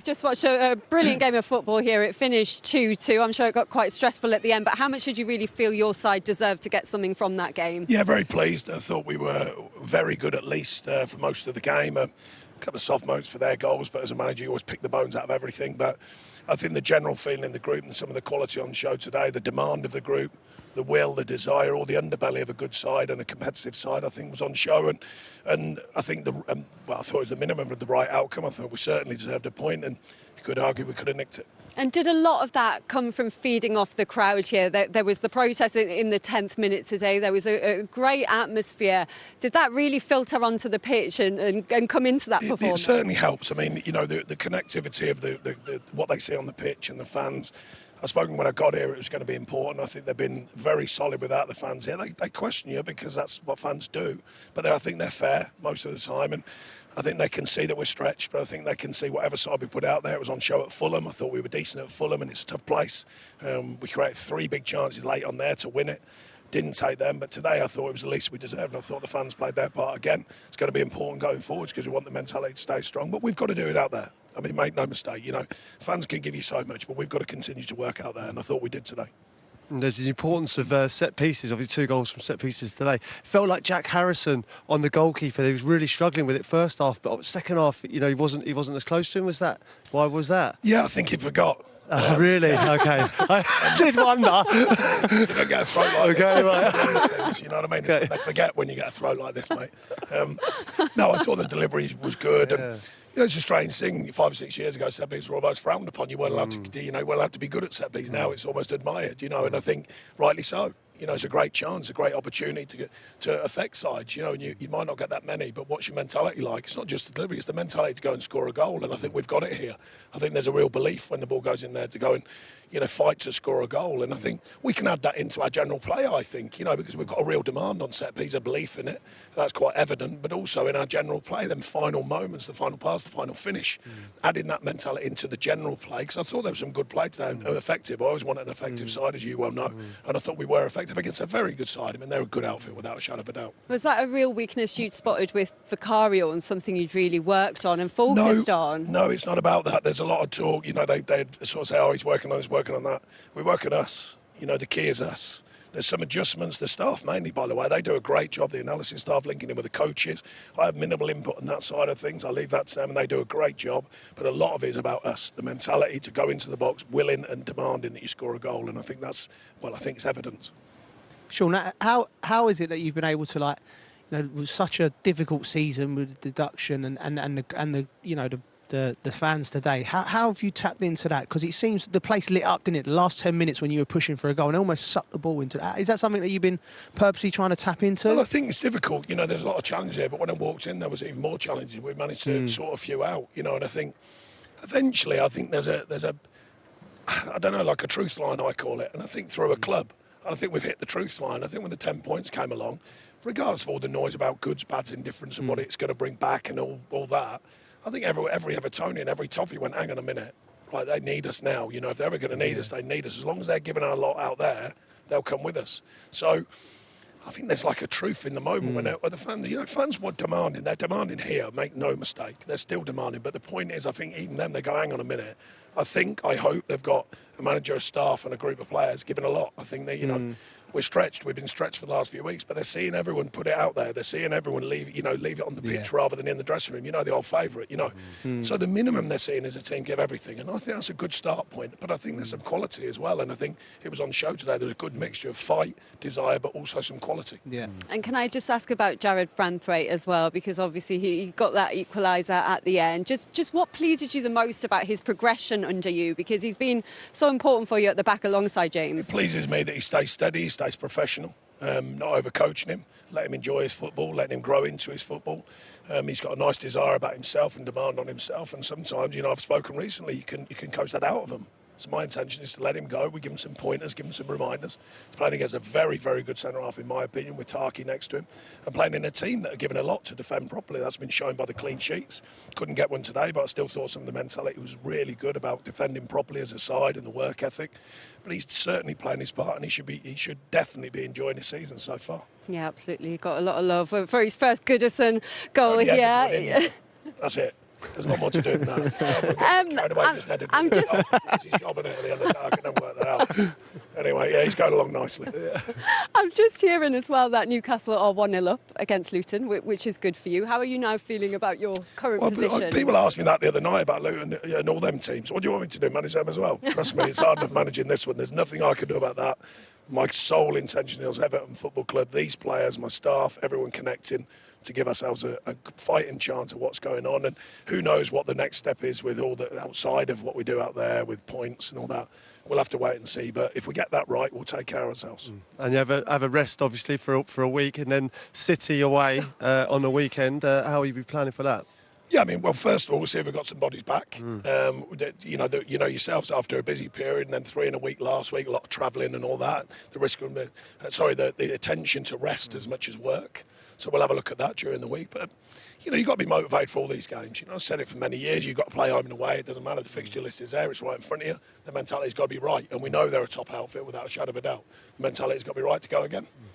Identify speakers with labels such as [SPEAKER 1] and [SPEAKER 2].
[SPEAKER 1] Just watched a brilliant game of football here. It finished 2-2. I'm sure it got quite stressful at the end, but how much did you really feel your side deserved to get something from that game?
[SPEAKER 2] Yeah, very pleased. I thought we were very good, at least for most of the game. A couple of soft moments for their goals, but as a manager, you always pick the bones out of everything. But I think the general feeling in the group and some of the quality on show today, the demand of the group, the will, the desire, all the underbelly of a good side and a competitive side, I think was on show. And I think I thought it was the minimum of the right outcome. I thought we certainly deserved a point, and you could argue we could have nicked it.
[SPEAKER 1] And did a lot of that come from feeding off the crowd here? There was the protest in the 10th minute today. There was a great atmosphere. Did that really filter onto the pitch and come into that performance?
[SPEAKER 2] It certainly helps. I mean, you know, the connectivity of the what they see on the pitch and the fans. I spoke when I got here, it was going to be important. I think they've been very solid without the fans here. They question you because that's what fans do. But I think they're fair most of the time. And I think they can see that we're stretched, but I think they can see whatever side we put out there. It was on show at Fulham. I thought we were decent at Fulham, and it's a tough place. We created 3 big chances late on there to win it. Didn't take them, but today I thought it was the least we deserved, and I thought the fans played their part again. It's going to be important going forwards because we want the mentality to stay strong, but we've got to do it out there. I mean, make no mistake, you know, fans can give you so much, but we've got to continue to work out there, and I thought we did today.
[SPEAKER 3] And there's the importance of set pieces, obviously 2 goals from set pieces today. Felt like Jack Harrison on the goalkeeper, he was really struggling with it first half, but second half, you know, he wasn't as close to him. Was that? Why was that?
[SPEAKER 2] Yeah, I think he forgot.
[SPEAKER 3] Really? Okay. I did wonder.
[SPEAKER 2] You don't get a throw like this.
[SPEAKER 3] Right.
[SPEAKER 2] You know what I mean? Okay. They forget when you get a throw like this, mate. No, I thought the delivery was good.
[SPEAKER 3] Yeah.
[SPEAKER 2] And, you know, it's a strange thing. 5 or 6 years ago, set pieces were almost frowned upon. You weren't allowed to, you know, weren't allowed to be good at set pieces. Now it's almost admired, you know, and I think rightly so. You know, it's a great chance, a great opportunity to affect sides, you know, and you might not get that many, but what's your mentality like? It's not just the delivery, it's the mentality to go and score a goal, and I think we've got it here. I think there's a real belief when the ball goes in there to go and, you know, fight to score a goal, and I think we can add that into our general play, I think, you know, because we've got a real demand on set piece, a belief in it. That's quite evident, but also in our general play, them final moments, the final pass, the final finish, adding that mentality into the general play, because I thought there was some good play today, and effective. I always want an effective side, as you well know, and I thought we were effective against a very good side. I mean, they're a good outfit without a shadow of a doubt.
[SPEAKER 1] Was that a real weakness you'd spotted with Vicario and something you'd really worked on and focused on?
[SPEAKER 2] No, it's not about that. There's a lot of talk. You know, they'd sort of say, oh, he's working on this, working on that. We work on us. You know, the key is us. There's some adjustments. The staff, mainly, by the way, they do a great job. The analysis staff linking in with the coaches. I have minimal input on that side of things. I leave that to them, and they do a great job. But a lot of it is about us, the mentality to go into the box, willing and demanding that you score a goal. And I think that's, well, I think it's evidence.
[SPEAKER 4] Sean, how is it that you've been able to, like, you know, with such a difficult season with deduction and the you know the fans today? How have you tapped into that? Because it seems the place lit up, didn't it? The last 10 minutes when you were pushing for a goal and almost sucked the ball into that. Is that something that you've been purposely trying to tap into?
[SPEAKER 2] Well, I think it's difficult. You know, there's a lot of challenges here, but when I walked in, there was even more challenges. We managed to sort a few out. You know, and I think eventually, I think there's a I don't know, like a truth line, I call it, and I think through a club. And I think we've hit the truth line. I think when the 10 points came along, regardless of all the noise about goods, bads, indifference and what it's going to bring back and all that, I think every Evertonian, every Toffee went, hang on a minute, right, they need us now. You know, if they're ever going to need us, they need us. As long as they're giving our lot out there, they'll come with us. So I think there's like a truth in the moment when the fans, you know, fans were demanding. They're demanding here, make no mistake. They're still demanding. But the point is, I think even them, they go, hang on a minute. I hope they've got a manager, a staff and a group of players giving a lot. I think they, you know, we're stretched. We've been stretched for the last few weeks, but they're seeing everyone put it out there. They're seeing everyone leave it on the pitch rather than in the dressing room. You know, the old favourite, you know. So the minimum they're seeing is a team give everything. And I think that's a good start point. But I think there's some quality as well. And I think it was on show today. There was a good mixture of fight, desire, but also some quality.
[SPEAKER 4] Yeah.
[SPEAKER 1] And can I just ask about Jared Branthwaite as well? Because obviously he got that equaliser at the end. Just what pleases you the most about his progression under you? Because he's been so important for you at the back alongside James.
[SPEAKER 2] It pleases me that he stays steady, he stays professional. Not over-coaching him, let him enjoy his football, letting him grow into his football. He's got a nice desire about himself and demand on himself, and sometimes, you know, I've spoken recently, you can coach that out of him. So my intention is to let him go. We give him some pointers, give him some reminders. He's playing against a very, very good centre-half, in my opinion, with Taki next to him, and playing in a team that are given a lot to defend properly. That's been shown by the clean sheets. Couldn't get one today, but I still thought some of the mentality was really good about defending properly as a side and the work ethic. But he's certainly playing his part, and he should definitely be enjoying his season so far.
[SPEAKER 1] Yeah, absolutely. He got a lot of love for his first Goodison goal here.
[SPEAKER 2] That's it. There's not more to do than that.
[SPEAKER 1] I'm just
[SPEAKER 2] It's his job, innit, at the end of the day. I can never work that out. Anyway, yeah, he's going along nicely.
[SPEAKER 1] I'm just hearing as well that Newcastle are 1-0 up against Luton, which is good for you. How are you now feeling about your current position?
[SPEAKER 2] People asked me that the other night about Luton and all them teams. What do you want me to do, manage them as well? Trust me, it's hard enough managing this one. There's nothing I can do about that. My sole intention is Everton Football Club, these players, my staff, everyone connecting to give ourselves a fighting chance of what's going on. And who knows what the next step is with all the outside of what we do out there with points and all that. We'll have to wait and see. But if we get that right, we'll take care of ourselves.
[SPEAKER 3] And you have a rest, obviously, for a week, and then City away on the weekend. How will you be planning for that?
[SPEAKER 2] Yeah, I mean, well, first of all, we'll see if we've got some bodies back. You know yourselves after a busy period, and then 3 in a week last week, a lot of travelling and all that. The risk of the attention to rest as much as work. So we'll have a look at that during the week. But you know, you've got to be motivated for all these games. You know, I've said it for many years. You've got to play home and away. It doesn't matter. The fixture list is there. It's right in front of you. The mentality's got to be right, and we know they're a top outfit without a shadow of a doubt. The mentality's got to be right to go again.